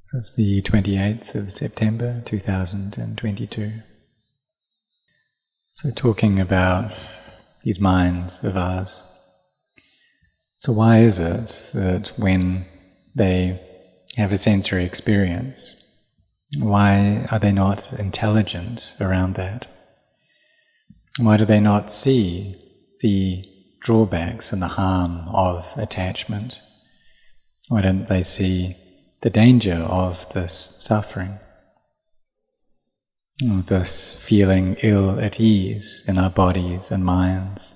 So it's the 28th of September 2022. So talking about these minds of ours. So why is it that when they have a sensory experience, why are they not intelligent around that? Why do they not see the drawbacks and the harm of attachment? Why don't they see the danger of this suffering, this feeling ill at ease in our bodies and minds,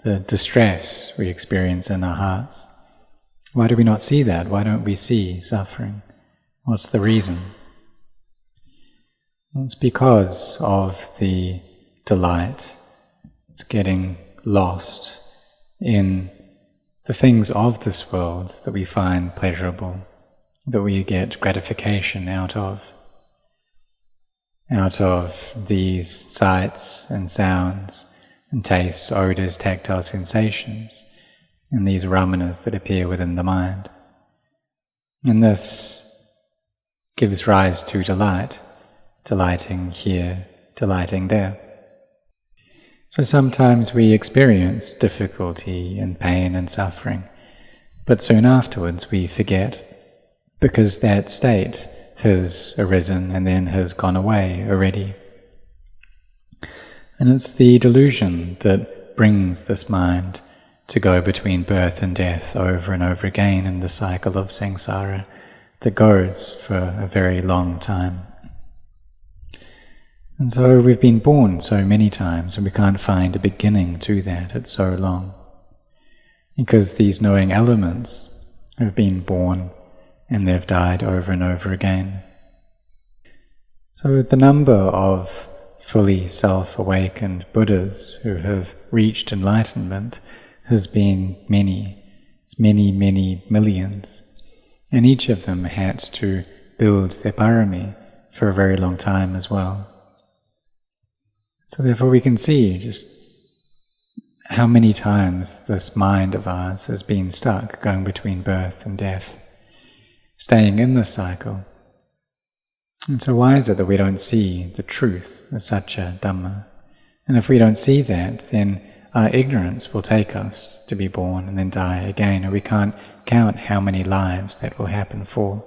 the distress we experience in our hearts? Why do we not see that? Why don't we see suffering? What's the reason? Well, it's because of the delight. It's getting lost in the things of this world that we find pleasurable, that we get gratification out of these sights and sounds and tastes, odours, tactile sensations, and these ramanas that appear within the mind. And this gives rise to delight, delighting here, delighting there. So sometimes we experience difficulty and pain and suffering, but soon afterwards we forget, because that state has arisen and then has gone away already. And it's the delusion that brings this mind to go between birth and death over and over again in the cycle of samsara that goes for a very long time. And so we've been born so many times and we can't find a beginning to that. It's so long. Because these knowing elements have been born and they've died over and over again. So the number of fully self-awakened Buddhas who have reached enlightenment has been many. It's many, many millions. And each of them had to build their parami for a very long time as well. So therefore we can see just how many times this mind of ours has been stuck, going between birth and death, staying in this cycle. And so why is it that we don't see the truth, the satcha Dhamma? And if we don't see that, then our ignorance will take us to be born and then die again, and we can't count how many lives that will happen for.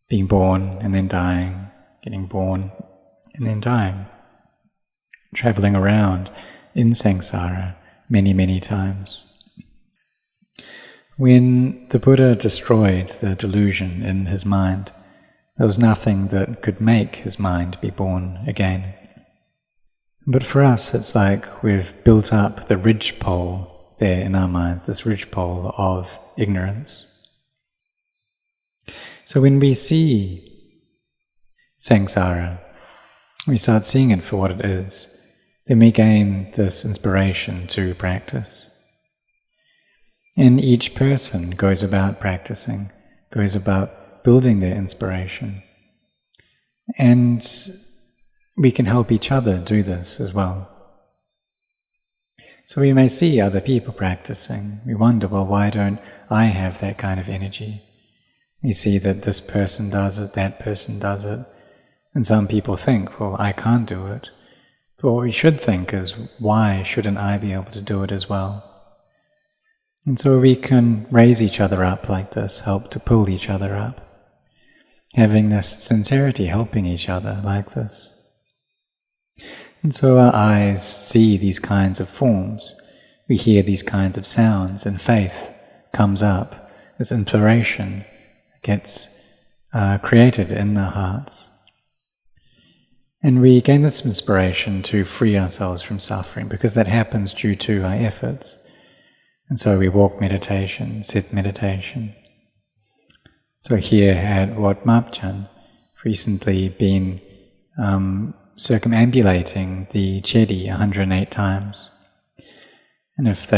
Being born and then dying, getting born and then dying. Travelling around in samsara many, many times. When the Buddha destroyed the delusion in his mind, there was nothing that could make his mind be born again. But for us, it's like we've built up the ridgepole there in our minds, this ridgepole of ignorance. So when we see samsara, we start seeing it for what it is. Then we gain this inspiration to practice. And each person goes about practicing, goes about building their inspiration. And we can help each other do this as well. So we may see other people practicing. We wonder, well, why don't I have that kind of energy? We see that this person does it, that person does it. And some people think, well, I can't do it. But what we should think is, why shouldn't I be able to do it as well? And so we can raise each other up like this, help to pull each other up. Having this sincerity, helping each other like this. And so our eyes see these kinds of forms, we hear these kinds of sounds, and faith comes up, this inspiration gets created in our hearts. And we gain this inspiration to free ourselves from suffering, because that happens due to our efforts. And so we walk meditation, sit meditation. So here at Wat Marp Jan, recently been circumambulating the Chedi 108 times. And if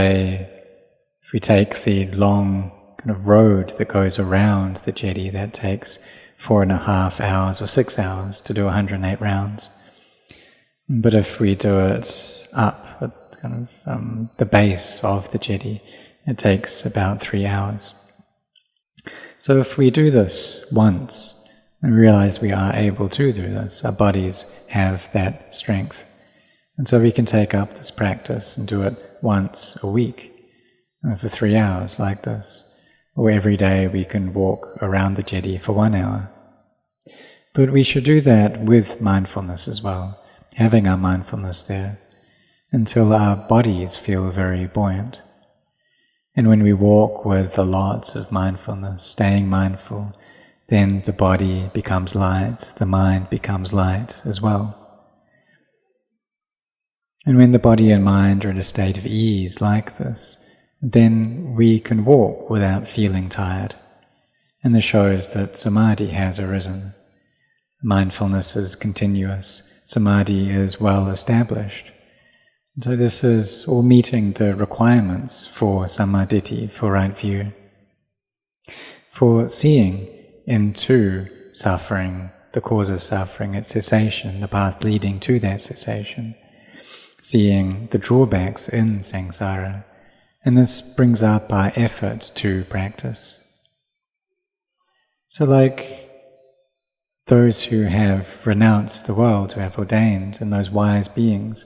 we take the long kind of road that goes around the Chedi, that takes 4.5 hours or 6 hours to do 108 rounds. But if we do it up at kind of the base of the Chedi, it takes about 3 hours. So if we do this once, and realize we are able to do this, our bodies have that strength. And so we can take up this practice and do it once a week, for 3 hours like this. Or every day we can walk around the jetty for 1 hour. But we should do that with mindfulness as well, having our mindfulness there, until our bodies feel very buoyant. And when we walk with a lot of mindfulness, staying mindful, then the body becomes light, the mind becomes light as well. And when the body and mind are in a state of ease like this, then we can walk without feeling tired. And this shows that samadhi has arisen. Mindfulness is continuous. Samadhi is well established. And so this is all meeting the requirements for sammaditthi, for right view. For seeing into suffering, the cause of suffering, its cessation, the path leading to that cessation. Seeing the drawbacks in samsara. And this brings up our effort to practice. So like those who have renounced the world, who have ordained, and those wise beings,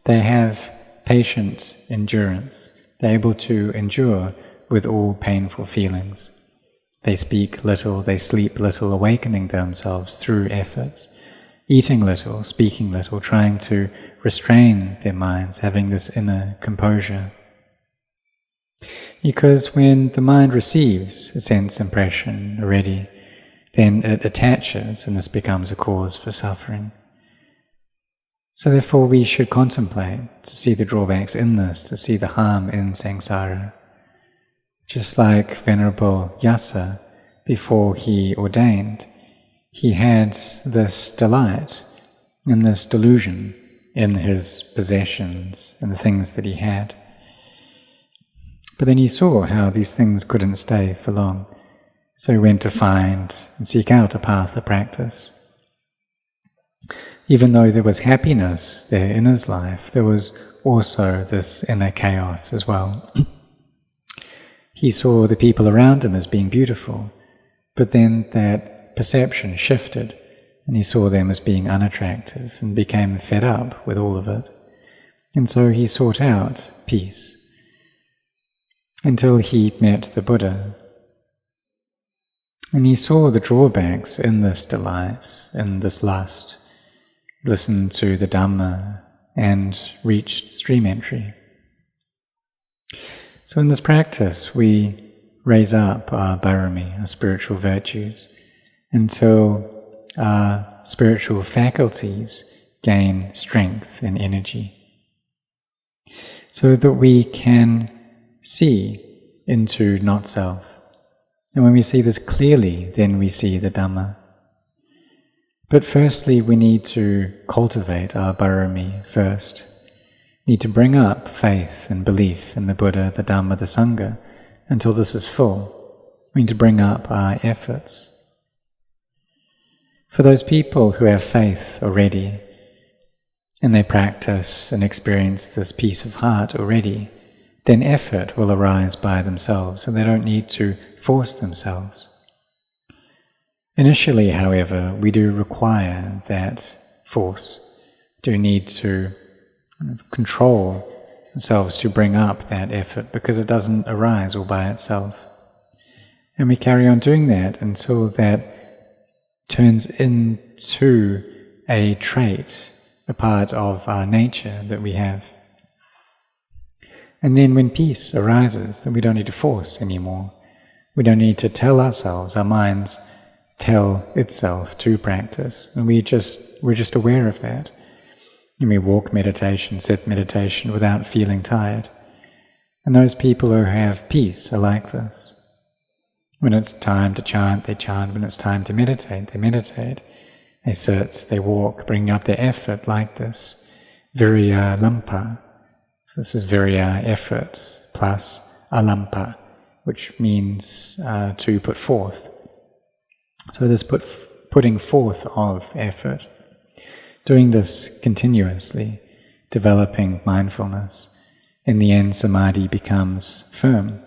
they have patient endurance. They're able to endure with all painful feelings. They speak little, they sleep little, awakening themselves through efforts. Eating little, speaking little, trying to restrain their minds, having this inner composure. Because when the mind receives a sense impression already, then it attaches, and this becomes a cause for suffering. So therefore we should contemplate, to see the drawbacks in this, to see the harm in samsara. Just like Venerable Yasa, before he ordained, he had this delight and this delusion in his possessions and the things that he had. But then he saw how these things couldn't stay for long, so he went to find and seek out a path of practice. Even though there was happiness there in his life, there was also this inner chaos as well. He saw the people around him as being beautiful, but then that perception shifted, and he saw them as being unattractive and became fed up with all of it. And so he sought out peace, until he met the Buddha. And he saw the drawbacks in this delight, in this lust, listened to the Dhamma, and reached stream entry. So in this practice, we raise up our bharami, our spiritual virtues, until our spiritual faculties gain strength and energy, so that we can see into not-self. And when we see this clearly, then we see the Dhamma. But firstly, we need to cultivate our bharami first. Need to bring up faith and belief in the Buddha, the Dhamma, the Sangha, until this is full. We need to bring up our efforts. For those people who have faith already, and they practice and experience this peace of heart already, then effort will arise by themselves, and they don't need to force themselves. Initially, however, we do require that force, do need to control ourselves to bring up that effort, because it doesn't arise all by itself. And we carry on doing that until that turns into a trait, a part of our nature that we have. And then when peace arises, then we don't need to force anymore. We don't need to tell ourselves, our minds tell itself to practice, and we're just aware of that. And we walk meditation, sit meditation without feeling tired. And those people who have peace are like this. When it's time to chant, they chant. When it's time to meditate, they meditate. They sit, they walk, bringing up their effort like this. Virya lampa. So this is virya, effort, plus alampa, which means to put forth. So this putting forth of effort, doing this continuously, developing mindfulness. In the end, samadhi becomes firm.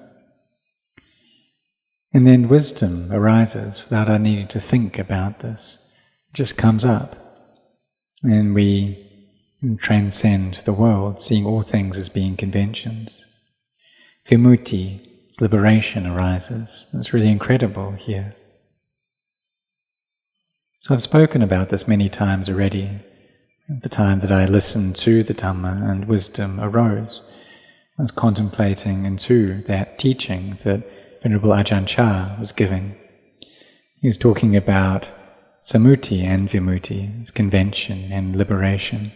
And then wisdom arises without our needing to think about this. It just comes up. And we transcend the world, seeing all things as being conventions. Vimutti, liberation, arises. It's really incredible here. So I've spoken about this many times already. At the time that I listened to the Dhamma and wisdom arose, I was contemplating into that teaching that Venerable Ajahn Chah was giving. He was talking about samuti and vimutti, it's convention and liberation.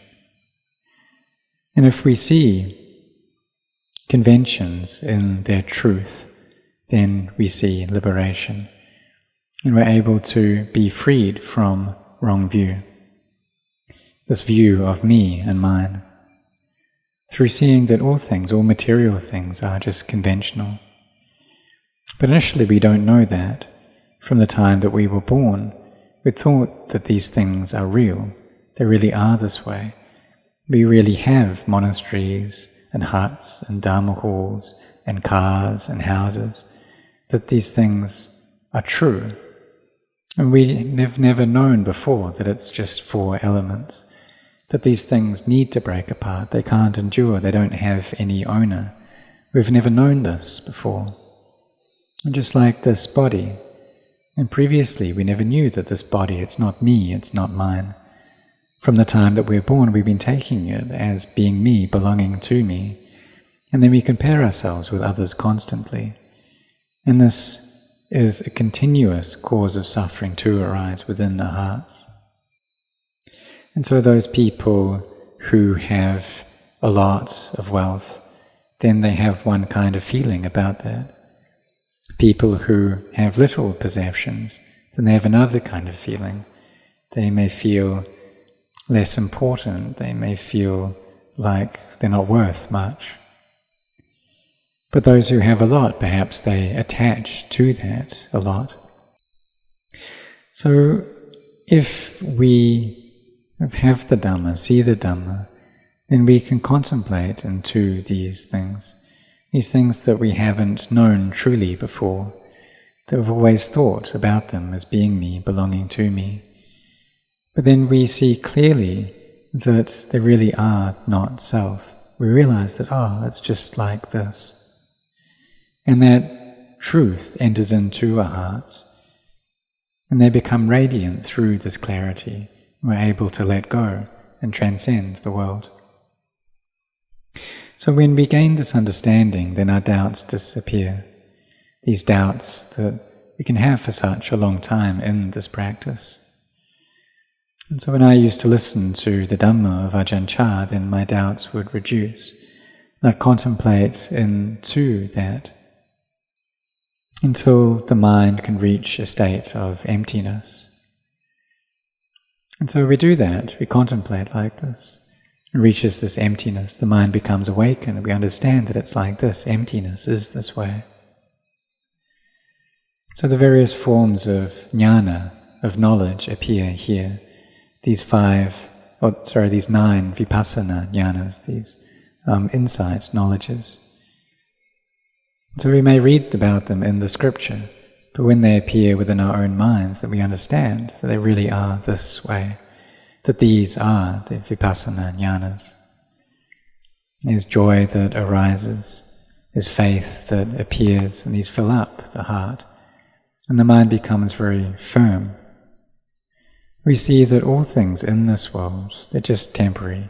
And if we see conventions in their truth, then we see liberation. And we're able to be freed from wrong view. This view of me and mine. Through seeing that all things, all material things, are just conventional. But initially we don't know that. From the time that we were born, we thought that these things are real. They really are this way. We really have monasteries and huts and dharma halls and cars and houses, that these things are true. And we've never known before that it's just four elements, that these things need to break apart, they can't endure, they don't have any owner. We've never known this before. And just like this body, and previously we never knew that this body, it's not me, it's not mine. From the time that we're born, we've been taking it as being me, belonging to me, and then we compare ourselves with others constantly. And this is a continuous cause of suffering to arise within our hearts. And so those people who have a lot of wealth, then they have one kind of feeling about that. People who have little possessions, then they have another kind of feeling. They may feel less important, they may feel like they're not worth much. But those who have a lot, perhaps they attach to that a lot. So if we have the Dhamma, see the Dhamma, then we can contemplate into these things that we haven't known truly before, that we've always thought about them as being me, belonging to me. But then we see clearly that they really are not self. We realize that, it's just like this. And that truth enters into our hearts, and they become radiant through this clarity. We're able to let go and transcend the world. So when we gain this understanding, then our doubts disappear. These doubts that we can have for such a long time in this practice. And so when I used to listen to the Dhamma of Ajahn Chah, then my doubts would reduce. And I'd contemplate into that until the mind can reach a state of emptiness. And so we do that, we contemplate like this. It reaches this emptiness, the mind becomes awakened, we understand that it's like this, emptiness is this way. So the various forms of jnana, of knowledge, appear here. These 9 vipassana jnanas, these insight knowledges. So we may read about them in the scripture, but when they appear within our own minds, that we understand that they really are this way, that these are the vipassana jnanas. There's joy that arises, there's faith that appears, and these fill up the heart, and the mind becomes very firm. We see that all things in this world, they're just temporary,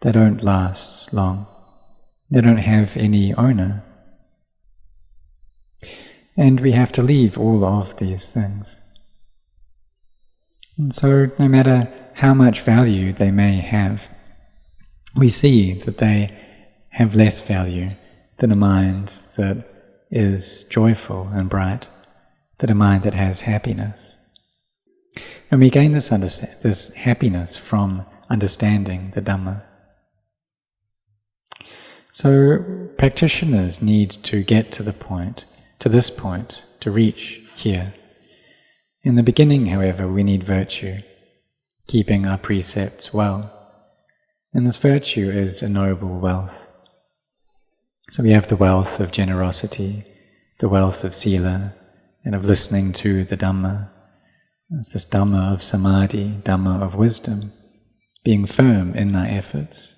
they don't last long, they don't have any owner. And we have to leave all of these things. And so no matter how much value they may have, we see that they have less value than a mind that is joyful and bright, than a mind that has happiness. And we gain this happiness from understanding the Dhamma. So practitioners need to get to this point, to reach here. In the beginning, however, we need virtue, keeping our precepts well. And this virtue is a noble wealth. So we have the wealth of generosity, the wealth of sila, and of listening to the Dhamma. It's this Dhamma of samadhi, Dhamma of wisdom, being firm in our efforts.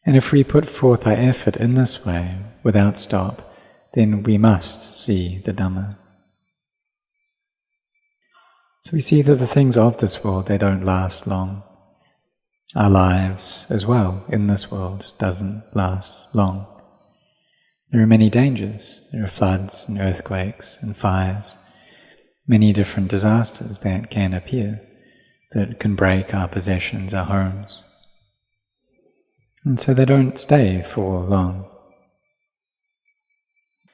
And if we put forth our effort in this way, without stop, then we must see the Dhamma. So we see that the things of this world, they don't last long. Our lives as well in this world doesn't last long. There are many dangers. There are floods and earthquakes and fires, many different disasters that can appear, that can break our possessions, our homes. And so they don't stay for long.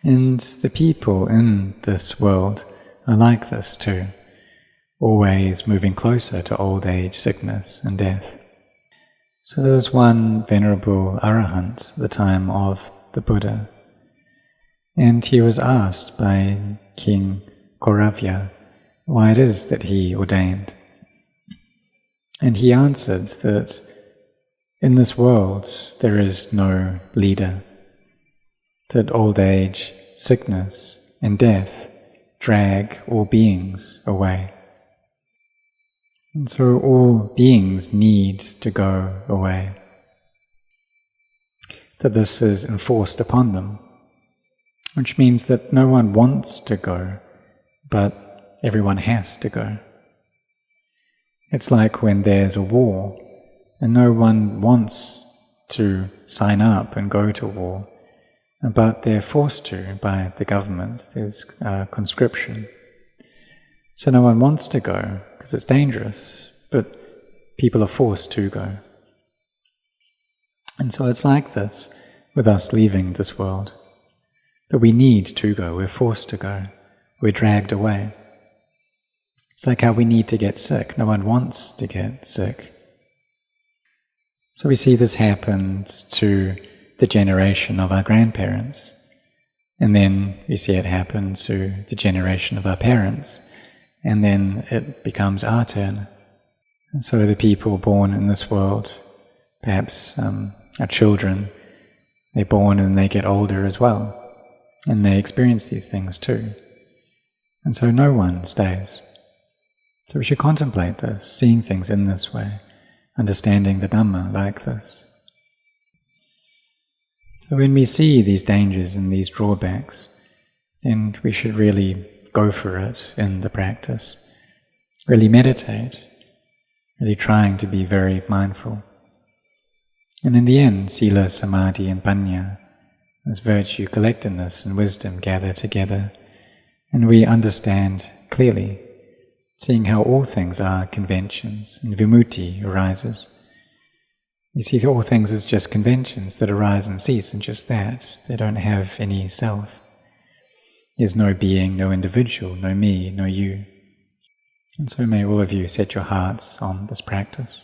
And the people in this world are like this too, always moving closer to old age, sickness and death. So there was one venerable arahant at the time of the Buddha, and he was asked by King Kauravya why it is that he ordained. And he answered that in this world there is no leader, that old age, sickness and death drag all beings away. And so all beings need to go away, that this is enforced upon them, which means that no one wants to go, but everyone has to go. It's like when there's a war, and no one wants to sign up and go to war, but they're forced to by the government. There's conscription. So no one wants to go because it's dangerous, but people are forced to go. And so it's like this with us leaving this world, that we need to go, we're forced to go, we're dragged away. It's like how we need to get sick. No one wants to get sick. So we see this happen to the generation of our grandparents, and then we see it happen to the generation of our parents, and then it becomes our turn. And so the people born in this world, perhaps our children, they're born and they get older as well, and they experience these things too. And so no one stays. So we should contemplate this, seeing things in this way, understanding the Dhamma like this. So when we see these dangers and these drawbacks, then we should really go for it in the practice, really meditate, really trying to be very mindful. And in the end, sila, samadhi and panya, as virtue, collectedness and wisdom gather together, and we understand clearly, seeing how all things are conventions, and vimutti arises. You see all things as just conventions that arise and cease, and just that. They don't have any self. There's no being, no individual, no me, no you. And so may all of you set your hearts on this practice.